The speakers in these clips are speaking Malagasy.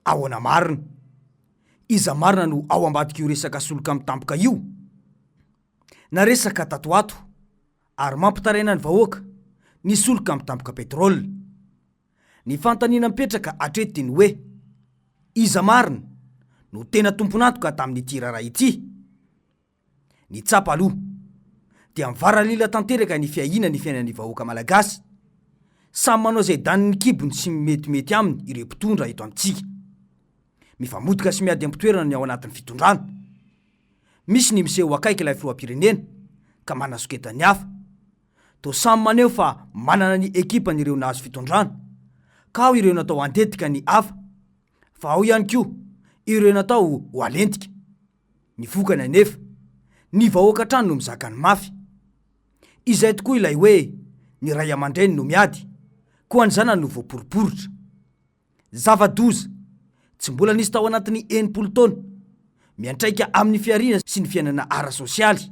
ahoana marina, iza marina no ao ambadika io resaka soloka mitampoka io, na resaka tatoato ary mampitaraina ny vahoaka ny soloka mitampoka petrôly. Ny fantaniana mipetraka atreto ny hoe iza marina no tena tomponatoka tamin'ity raharaha ity. Ny tsapa aloha dia mivaralila tanteraka ny fiahina ny fiainan'ny vahoaka malagasy, samy manao izay daniny kibony sy metimety aminy ireo mpitondra eto amintsika, mifamodoka sy miady am-pitoerana ny ao anatin'ny fitondrana. Misy ny miseho akaiky ilay filoham-pirenena ka manasoketany hafa, to samy maneho fa manana ny ekipa ireo nahazo fitondrana, ka ao ireo natao andetika ny hafa, fa ao ihany koa ireo natao ho alentika. Ny vokany anefa ny vahoaka trano no mizaka ny mafy. Izay tokoa ilay hoe ny ray aman-dreny no miady, koa ny zanany no voaporiporitra. Zava-doza tsy mbola nisy tao anatin'ny 80 taona miantraika amin'ny fiarina sy ny fiainana ara-sosialy,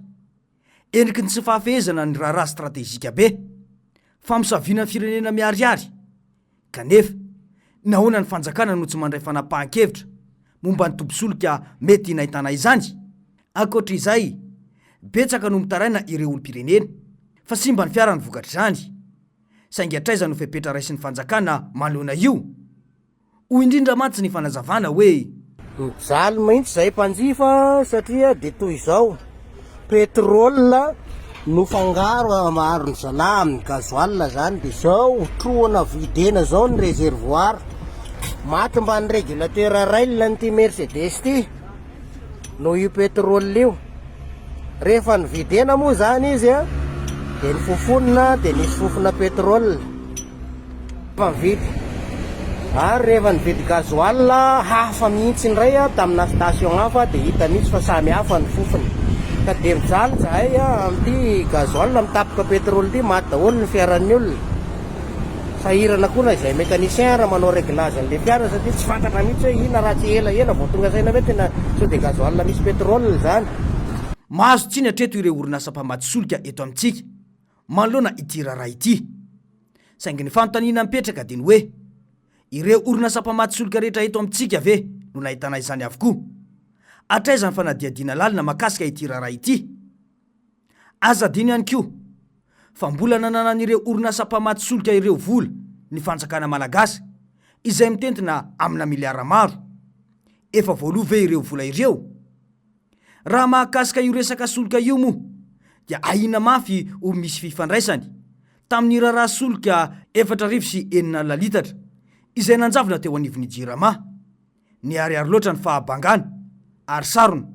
endriky ny tsy fahafehezana ny raharaha stratezika be, famosavina ny firenena miariary. Kanefa nahoana ny fanjakana no tsy mandray fanapahan-kevitra momba ny tombosoloka mety nahitana izany. Ankoatra izay, betsaka no mitaraina ireo olom-pirenena fa simba ny fiara ny vokatra izany, saingy hatraiza no fepetra raisy ny fanjakana manoloana io. Hoy indrindra mantsy ny fanazavana hoe mijaly mihitsy zay mpanjifa, satria de toy izao petrôla no fangaro maro ny zalahy amin'ny gazoalina zany, de zao troana videna zao ny reservoir maty mba ny régulateur rail ny ty Mercedes ty no io petrôla io. Rehefa ny videna moa zany izy a, de ny fofonina de nisy fofona petrôla mividy, ary rehefa nividy gazoalina hafa mihitsy ndray a tamina station hafa, de hita mihitsy fa samy hafa ny fofony. Ka de mijaly zahay a amty gazoalina mitapoka petrôly ty, maty daholo ny fiaran'ny olona. Sahirana koa na izay mécanicien raha manao réglage an'le fiara, satria tsy fantatra mihitsy hoe ina raha tsy ela vao tonga saina hoe tena sao de gazoalina misy petrôly zany. Mahazo tsiny hatreto ireo orinasa mpamaty solika eto amintsika manoloana ity raharaha ity, saingy ny fanontaniana mipetraka dia ny hoe ireo orinasa mpamaty solika rehetra eto amintsika ve no nahitana izany avokoa? Hatraiza ny fanadiadiana lalina makasika ity raharaha ity? Aza adino ihany koa fa mbola nananan'ireo orinasa mpamaty solika ireo vola ny fanjakana malagasy izay mitentina amina miliara maro. Efa voaloha ve ireo vola ireo? Raha mahakasika io resaka solika io moa dia ahina mafy ho misy fifandraisany tamin'ny raharaha solika 4,9 lalitatra izay nanjavona teo anivon'ny jirama. Ny ariary loatra ny fahabangana ary sarona,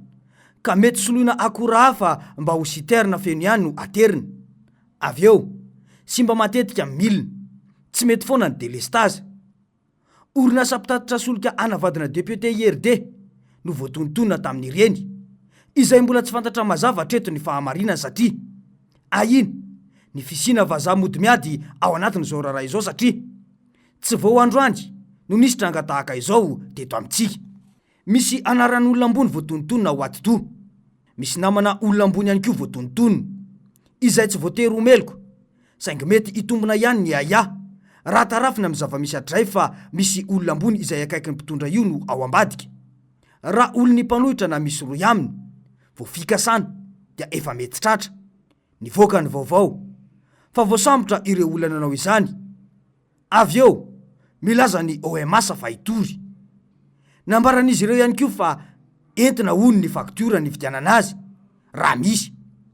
ka mety soloina akora hafa mba ho siterna feno ihany no aterina. Avy eo simba matetika milina, tsy mety foana ny delestage. Orinasa mpitatitra solika anavadina député IRD no voatontonina tamin'ireny, izay mbola tsy fantatra mazava hatreto ny fahamarinana, satria ahina ny fisina vazaha mody miady ao anatin'izao raharaha izao, satria tsy vao androany no nisy tranga tahaka izao teto amintsika. Misy anaran'olona ambony voatontonona ho aty-doha, misy namana olona ambony ihany koa voatontonona, izay tsy voatery ho meloko, saingy mety hitombona ihany ny aya raha tarafina amin'ny zava-misy atray fa misy olona ambony izay akaiky ny mpitondra io no ao ambadika. Raha olony mpanohitra na misy roy aminy vao fikasana dia efa mety tratra ny voaka ny vaovao, fa voasambotra ireo olona nanao izany. Avy eo milaza ny OMS fa hitory. Nambaran'izy ireo ihany koa fa entina hony ny faktura ny vidianana azy raha misy,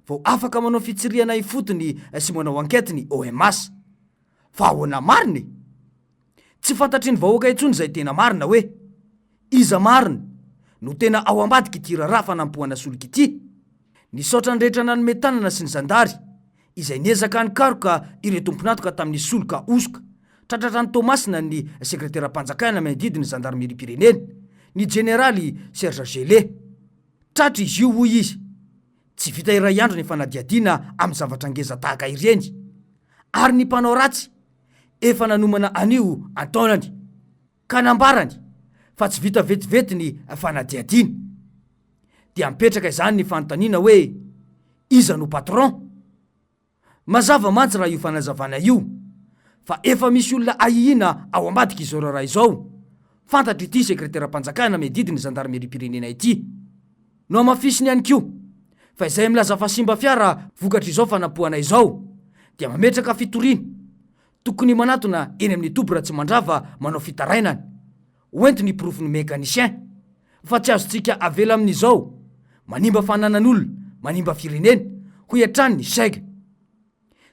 vao afaka manao fitsiriana ifotony sy manao ankety ny OMS. Fa ahoana marina? Tsy fantatry ny vahoaka intsony zay tena marina hoe iza marina no tena ao ambadika ity raharaha fanampohana solika ity. Ny saotra ny rehetra nanome tanana sy ny zandary izay niezaka ny karoka ireo tomponatoka tamin'ny solika osoka, tratratra ny Tomasina ny sekretera-panjakana amin'ny didiny zandarmeri-pirenena, ny generaly Serge Gelé. Tratra izy io hoy izy, tsy vita iray andro ny fanadiadiana amin'ny zavatra ngeza tahaka ireny, ary ny mpanao ratsy efa nanomana anio antaonany, ka nambarany fa tsy vita vetivety ny fanadiadiana. Dia mipetraka izany ny fanontaniana hoe iza no patron? Mazava mantsy raha io fanazavana io fa efa misy olona ahihina ao ambadika izao raharaha izao, fantatro ity sekretera-mpanjakana medidiny zandarmeripirenena ity no amafisiny ihany ko fa izay milaza fa simba fiara vokatra izao fanampoana izao dia mametraka fitoriana tokony manatona eny amin'ny tobo raha tsy mandrava manao fitarainany oento ny profiny mécanicien fa tsy azontsika avela amin'izao manimba fananan'olona manimba firenena ho iatrany ny saiga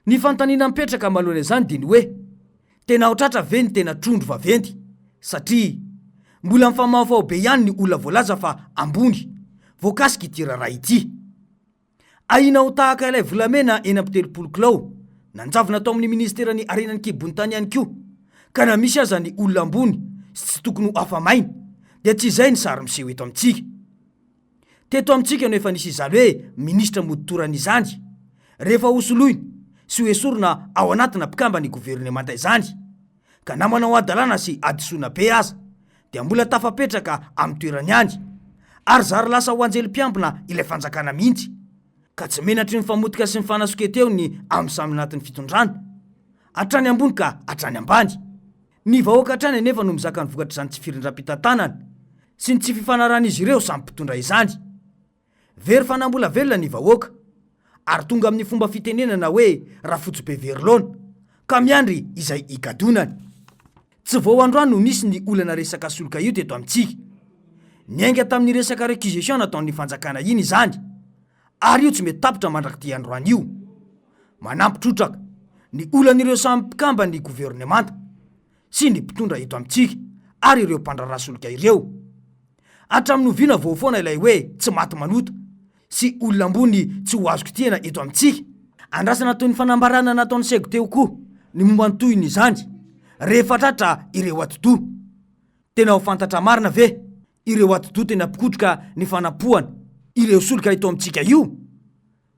ny fantaniana mipetraka malohana izany dia ny hoe tena otratra ve ny tena trondro vaventy satria mbola mifamahafao be ihany ny olona voalaza fa ambony voakasika ity raharaha ity aina ho tahaka ilay volamena eny ampitelopolo kilao nanjavona tao amin'ny ministerany arenany kibony tany ihany ko ka na misy aza ny olona ambony sy tsy tokony ho afamaina dia tsy izay ny sary miseho eto amintsika teto amintsika no efa nisy izany hoe ministra moditoranyizany rehefa hosoloina sy hoesorona ao anatina mpikamba ny governemanta izany ka na manao adalàna sy adisoana be aza dia mbola tafapetraka amin'ny toerany any ary zary lasa ho anjely-piampina ilay fanjakana mihitsy ka tsy menatry ny famotika sy ny fanasoketeo ny amin'ny samy anatin'ny fitondrana hatrany ambony ka hatrany ambany ny vahoaka hatrany anefa no mizaka ny vokatra izany tsy firindram-pitantanana sy ny tsy fifanarahan'izy ireo samy mpitondra izany very fanambola velona ny vahoaka ary tonga amin'ny fomba fitenenana hoe raha fotsy be verilona ka miandry izay ikadonany tsy vao androany no nisy ny olana resaka soloka io teto amintsika niainga tamin'ny resaka réquisition nataon'ny fanjakana iny izany ary io tsy mety tapitra mandrakity androany io manampitrotraka ny olan'ireo samy mpikamba ny governemanta sy ny mpitondra eto amintsika ary ireo mpandrarà soloka ireo hatramin'noviana vao foana ilay hoe tsy maty manota sy olona ambony tsy ho azoko tiana eto amintsika andrasana toy ny fanambarana nataon'ny saiko teo koa ny momba nytoyny izany rehefa tratra ireo atodo tena ho fantatra marina ve ireo atodo tena mpikotroka ny fanampoana ireo soloka eto amintsika io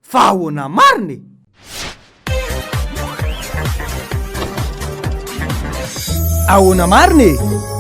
fa ahoana mariny ahoana mariny